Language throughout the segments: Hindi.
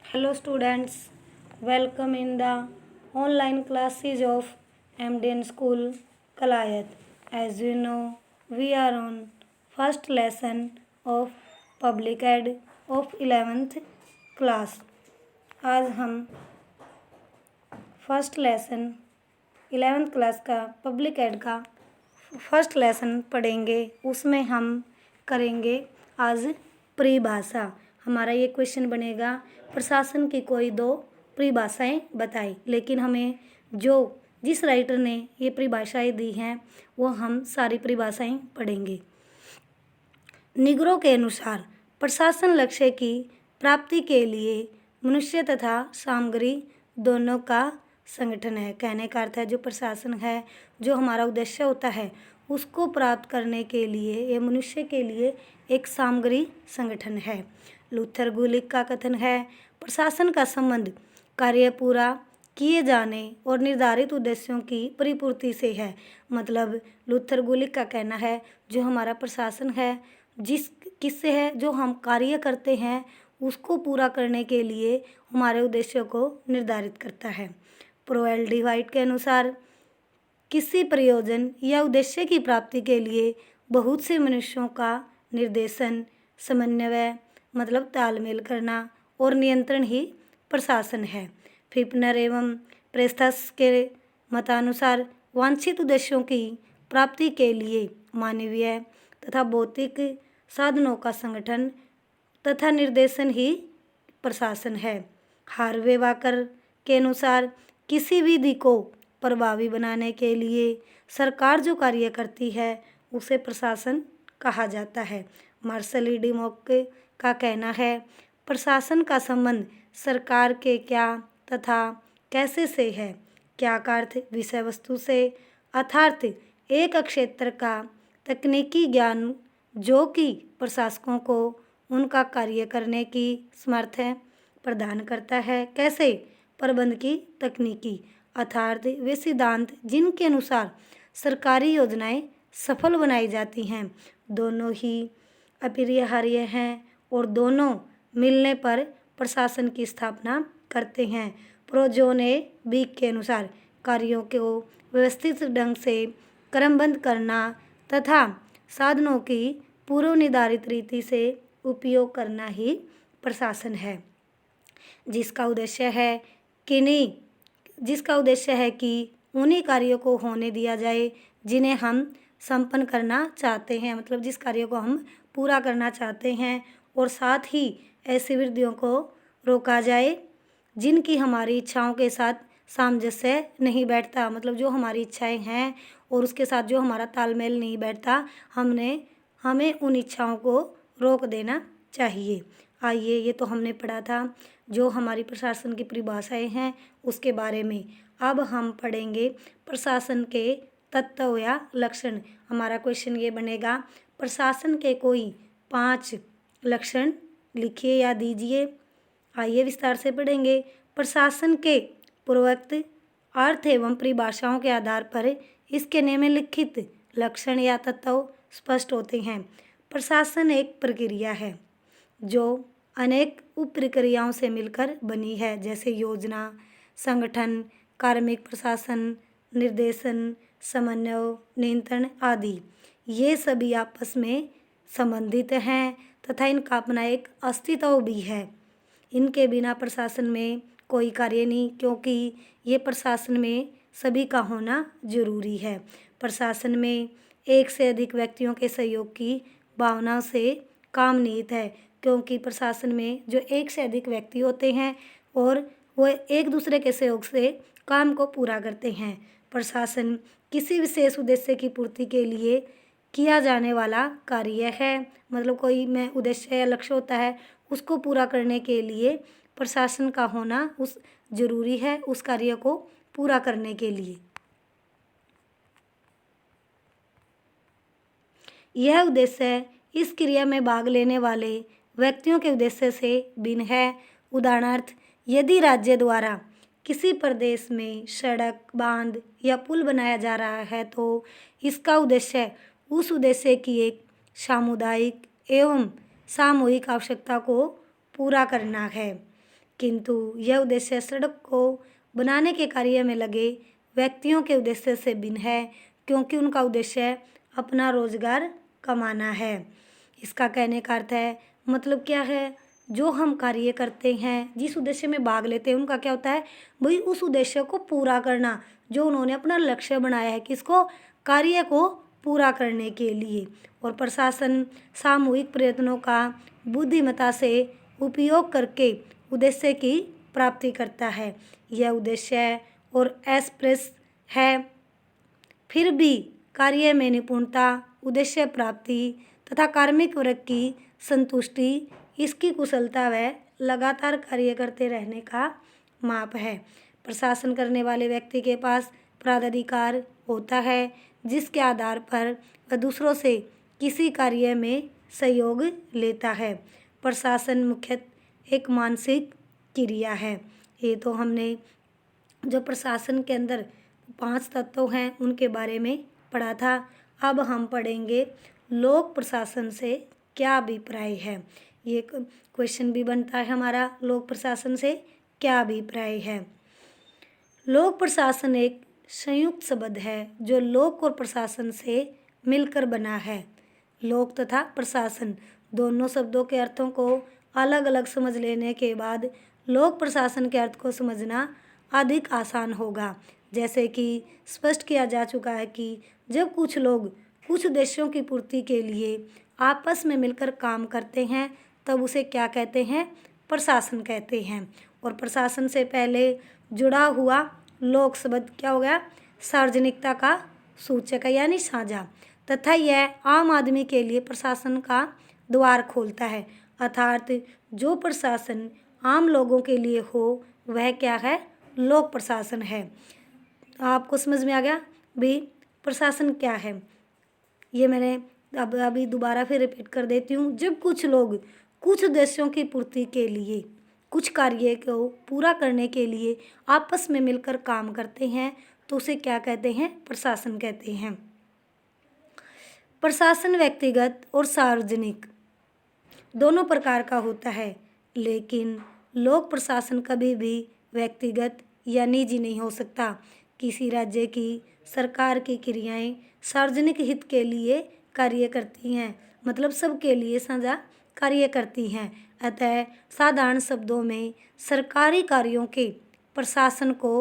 Hello students, welcome in the online classes of MDN School Kalayat. As you know, we are on first lesson of Public Ed of 11th class. आज हम फर्स्ट लेसन 11th क्लास का पब्लिक एड का फर्स्ट लेसन पढ़ेंगे। उसमें हम करेंगे आज परिभाषा। हमारा ये क्वेश्चन बनेगा प्रशासन की कोई दो परिभाषाएं बताई, लेकिन हमें जिस राइटर ने ये परिभाषाएं दी हैं वो हम सारी परिभाषाएं पढ़ेंगे। निगरों के अनुसार प्रशासन लक्ष्य की प्राप्ति के लिए मनुष्य तथा सामग्री दोनों का संगठन है। कहने का अर्थ है जो प्रशासन है, जो हमारा उद्देश्य होता है उसको प्राप्त करने के लिए ये मनुष्य के लिए एक सामग्री संगठन है। लूथर गुलिक का कथन है प्रशासन का संबंध कार्य पूरा किए जाने और निर्धारित उद्देश्यों की परिपूर्ति से है। मतलब लूथर गुलिक का कहना है जो हमारा प्रशासन है किससे है, जो हम कार्य करते हैं उसको पूरा करने के लिए हमारे उद्देश्यों को निर्धारित करता है। प्रोएल डी वाइट के अनुसार किसी प्रयोजन या उद्देश्य की प्राप्ति के लिए बहुत से मनुष्यों का निर्देशन, समन्वय मतलब तालमेल करना और नियंत्रण ही प्रशासन है। फिपनर एवं प्रेस्थस के मतानुसार वांछित उद्देश्यों की प्राप्ति के लिए मानवीय तथा भौतिक साधनों का संगठन तथा निर्देशन ही प्रशासन है। हार्वे वाकर के अनुसार किसी विधि को प्रभावी बनाने के लिए सरकार जो कार्य करती है उसे प्रशासन कहा जाता है। मार्शल ई डी मॉक का कहना है प्रशासन का संबंध सरकार के क्या तथा कैसे से है। क्या का अर्थ विषय वस्तु से, अर्थात एक क्षेत्र का तकनीकी ज्ञान जो कि प्रशासकों को उनका कार्य करने की समर्थ प्रदान करता है। कैसे प्रबंध की तकनीकी, अर्थात वे सिद्धांत जिनके अनुसार सरकारी योजनाएं सफल बनाई जाती हैं, दोनों ही अपरिहार्य हैं और दोनों मिलने पर प्रशासन की स्थापना करते हैं। प्रोजोन ए बीक के अनुसार कार्यों को व्यवस्थित ढंग से क्रमबद्ध करना तथा साधनों की पूर्व निर्धारित रीति से उपयोग करना ही प्रशासन है, जिसका उद्देश्य है कि उन्हीं कार्यों को होने दिया जाए जिन्हें हम संपन्न करना चाहते हैं। मतलब जिस कार्य को हम पूरा करना चाहते हैं, और साथ ही ऐसी वृद्धियों को रोका जाए जिनकी हमारी इच्छाओं के साथ सामंजस्य नहीं बैठता। मतलब जो हमारी इच्छाएं हैं और उसके साथ जो हमारा तालमेल नहीं बैठता, हमें उन इच्छाओं को रोक देना चाहिए। आइए, ये तो हमने पढ़ा था जो हमारी प्रशासन की परिभाषाएं हैं उसके बारे में। अब हम पढ़ेंगे प्रशासन के तत्व या लक्षण। हमारा क्वेश्चन ये बनेगा प्रशासन के कोई 5 लक्षण लिखिए या दीजिए। आइए विस्तार से पढ़ेंगे। प्रशासन के पूर्वोक्त अर्थ एवं परिभाषाओं के आधार पर इसके निम्नलिखित लक्षण या तत्व स्पष्ट होते हैं। प्रशासन एक प्रक्रिया है जो अनेक उप प्रक्रियाओं से मिलकर बनी है, जैसे योजना, संगठन, कार्मिक प्रशासन, निर्देशन, समन्वय, नियंत्रण आदि। ये सभी आपस में संबंधित हैं तथा इनका अपना एक अस्तित्व भी है। इनके बिना प्रशासन में कोई कार्य नहीं, क्योंकि ये प्रशासन में सभी का होना जरूरी है। प्रशासन में एक से अधिक व्यक्तियों के सहयोग की भावना से काम निहित है, क्योंकि प्रशासन में जो एक से अधिक व्यक्ति होते हैं और वो एक दूसरे के सहयोग से काम को पूरा करते हैं। प्रशासन किसी विशेष उद्देश्य की पूर्ति के लिए किया जाने वाला कार्य है। मतलब कोई में उद्देश्य या लक्ष्य होता है, उसको पूरा करने के लिए प्रशासन का होना जरूरी है, उस कार्य को पूरा करने के लिए। यह उद्देश्य इस क्रिया में भाग लेने वाले व्यक्तियों के उद्देश्य से भिन्न है। उदाहरणार्थ, यदि राज्य द्वारा किसी प्रदेश में सड़क, बांध या पुल बनाया जा रहा है तो इसका उद्देश्य उस उद्देश्य की एक सामुदायिक एवं सामूहिक आवश्यकता को पूरा करना है। किंतु यह उद्देश्य सड़क को बनाने के कार्य में लगे व्यक्तियों के उद्देश्य से भिन्न है, क्योंकि उनका उद्देश्य अपना रोजगार कमाना है। इसका कहने का अर्थ है, मतलब क्या है, जो हम कार्य करते हैं, जिस उद्देश्य में भाग लेते हैं, उनका क्या होता है भाई, उस उद्देश्य को पूरा करना, जो उन्होंने अपना लक्ष्य बनाया है, किसको, कार्य को पूरा करने के लिए। और प्रशासन सामूहिक प्रयत्नों का बुद्धिमत्ता से उपयोग करके उद्देश्य की प्राप्ति करता है। यह उद्देश्य और एक्सप्रेस है। फिर भी कार्य में निपुणता, उद्देश्य प्राप्ति तथा कार्मिक वर्ग की संतुष्टि इसकी कुशलता व लगातार कार्य करते रहने का माप है। प्रशासन करने वाले व्यक्ति के पास प्राधिकार होता है, जिसके आधार पर वह दूसरों से किसी कार्य में सहयोग लेता है। प्रशासन मुख्यतः एक मानसिक क्रिया है। ये तो हमने जो प्रशासन के अंदर 5 तत्व हैं उनके बारे में पढ़ा था। अब हम पढ़ेंगे लोक प्रशासन से क्या अभिप्राय है। ये क्वेश्चन भी बनता है हमारा, लोक प्रशासन से क्या अभिप्राय है। लोक प्रशासन एक संयुक्त शब्द है जो लोक और प्रशासन से मिलकर बना है। लोक तथा प्रशासन दोनों शब्दों के अर्थों को अलग अलग समझ लेने के बाद लोक प्रशासन के अर्थ को समझना अधिक आसान होगा। जैसे कि स्पष्ट किया जा चुका है कि जब कुछ लोग कुछ उद्देश्यों की पूर्ति के लिए आपस में मिलकर काम करते हैं तब उसे क्या कहते हैं, प्रशासन कहते हैं। और प्रशासन से पहले जुड़ा हुआ लोक शब्द क्या हो गया, सार्वजनिकता का सूचक है, यानी साझा, तथा यह आम आदमी के लिए प्रशासन का द्वार खोलता है। अर्थात जो प्रशासन आम लोगों के लिए हो वह क्या है, लोक प्रशासन है। आपको समझ में आ गया भी प्रशासन क्या है। ये मैंने अभी दोबारा फिर रिपीट कर देती हूँ। जब कुछ लोग कुछ उद्देश्यों की पूर्ति के लिए, कुछ कार्य को पूरा करने के लिए आपस में मिलकर काम करते हैं तो उसे क्या कहते हैं, प्रशासन कहते हैं। प्रशासन व्यक्तिगत और सार्वजनिक दोनों प्रकार का होता है, लेकिन लोक प्रशासन कभी भी व्यक्तिगत या निजी नहीं हो सकता। किसी राज्य की सरकार की क्रियाएं सार्वजनिक हित के लिए कार्य करती हैं, मतलब सबके लिए साझा कार्य करती हैं। अतः साधारण शब्दों में सरकारी कार्यों के प्रशासन को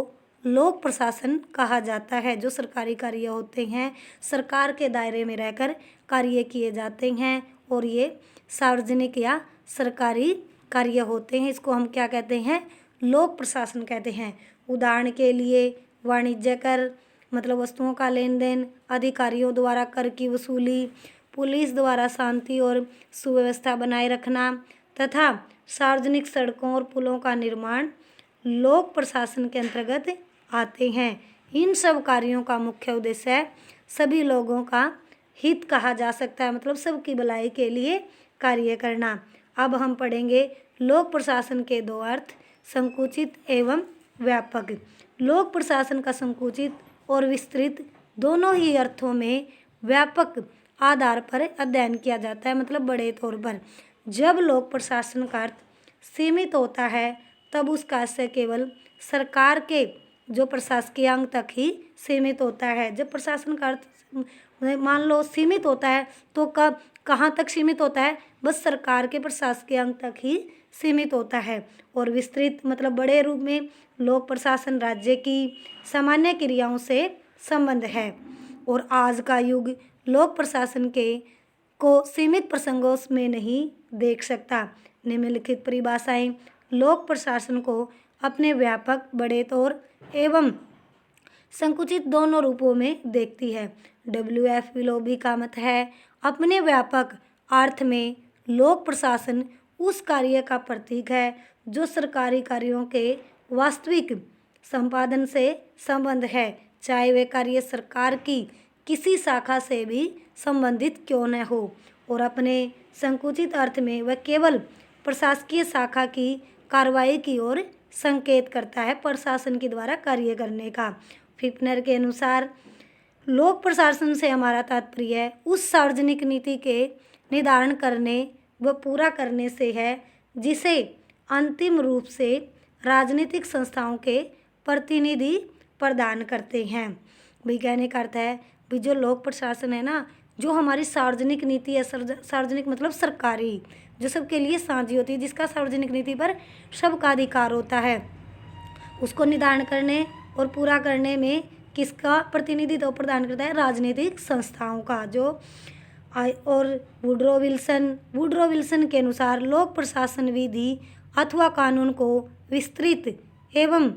लोक प्रशासन कहा जाता है। जो सरकारी कार्य होते हैं सरकार के दायरे में रहकर कार्य किए जाते हैं और ये सार्वजनिक या सरकारी कार्य होते हैं, इसको हम क्या कहते हैं, लोक प्रशासन कहते हैं। उदाहरण के लिए वाणिज्य कर, मतलब वस्तुओं का लेन देन, अधिकारियों द्वारा कर की वसूली, पुलिस द्वारा शांति और सुव्यवस्था बनाए रखना तथा सार्वजनिक सड़कों और पुलों का निर्माण लोक प्रशासन के अंतर्गत आते हैं। इन सब कार्यों का मुख्य उद्देश्य सभी लोगों का हित कहा जा सकता है, मतलब सबकी भलाई के लिए कार्य करना। अब हम पढ़ेंगे लोक प्रशासन के दो अर्थ, संकुचित एवं व्यापक। लोक प्रशासन का संकुचित और विस्तृत दोनों ही अर्थों में व्यापक आधार पर अध्ययन किया जाता है, मतलब बड़े तौर पर। जब लोक प्रशासन का अर्थ सीमित होता है तब उसका आशय केवल सरकार के जो प्रशासकीय अंग तक ही सीमित होता है। जब प्रशासन का अर्थ मान लो सीमित होता है तो कब कहाँ तक सीमित होता है, बस सरकार के प्रशासकीय अंग तक ही सीमित होता है। और विस्तृत मतलब बड़े रूप में लोक प्रशासन राज्य की सामान्य क्रियाओं से संबंध है। और आज का युग लोक प्रशासन के को सीमित प्रसंगों में नहीं देख सकता। निम्नलिखित परिभाषाएं लोक प्रशासन को अपने व्यापक, बड़े तौर एवं संकुचित दोनों रूपों में देखती है। WF विलोबी का मत है, अपने व्यापक अर्थ में लोक प्रशासन उस कार्य का प्रतीक है जो सरकारी कार्यों के वास्तविक संपादन से संबंध है, चाहे वे कार्य सरकार की किसी शाखा से भी संबंधित क्यों न हो। और अपने संकुचित अर्थ में वह केवल प्रशासकीय शाखा की कार्रवाई की ओर संकेत करता है, प्रशासन के द्वारा कार्य करने का। फिफ्नर के अनुसार लोक प्रशासन से हमारा तात्पर्य उस सार्वजनिक नीति के निर्धारण करने व पूरा करने से है जिसे अंतिम रूप से राजनीतिक संस्थाओं के प्रतिनिधि प्रदान करते हैं। भाई कहने का अर्थ है भाई जो लोक प्रशासन है ना, जो हमारी सार्वजनिक नीति है, सार्वजनिक मतलब सरकारी, जो सबके लिए साझी होती है, जिसका सार्वजनिक नीति पर सबका अधिकार होता है, उसको निर्धारण करने और पूरा करने में किसका प्रतिनिधित्व प्रदान करता है? राजनीतिक संस्थाओं का। और वुड्रो विल्सन के अनुसार लोक प्रशासन विधि अथवा कानून को विस्तृत एवं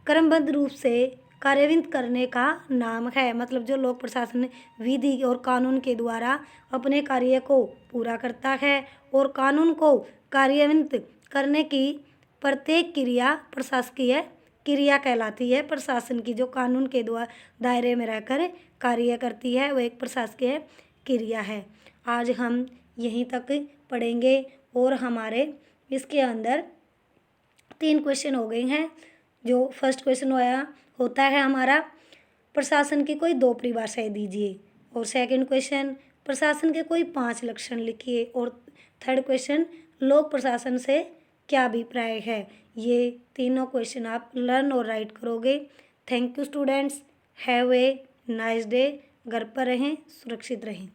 क्रमबद्ध रूप से कार्यान्वित करने का नाम है। मतलब जो लोक प्रशासन विधि और कानून के द्वारा अपने कार्य को पूरा करता है और कानून को कार्यान्वित करने की प्रत्येक क्रिया प्रशासकीय क्रिया कहलाती है। प्रशासन की जो कानून के द्वारा दायरे में रहकर कार्य करती है वो एक प्रशासकीय क्रिया है। आज हम यहीं तक पढ़ेंगे और हमारे इसके अंदर 3 क्वेश्चन हो गए हैं। जो फर्स्ट क्वेश्चन होता है हमारा प्रशासन की कोई 2 परिभाषाएं दीजिए, और सेकंड क्वेश्चन प्रशासन के कोई 5 लक्षण लिखिए, और थर्ड क्वेश्चन लोक प्रशासन से क्या अभिप्राय है। ये तीनों क्वेश्चन आप लर्न और राइट करोगे। Thank you students, have a nice day. घर पर रहें, सुरक्षित रहें।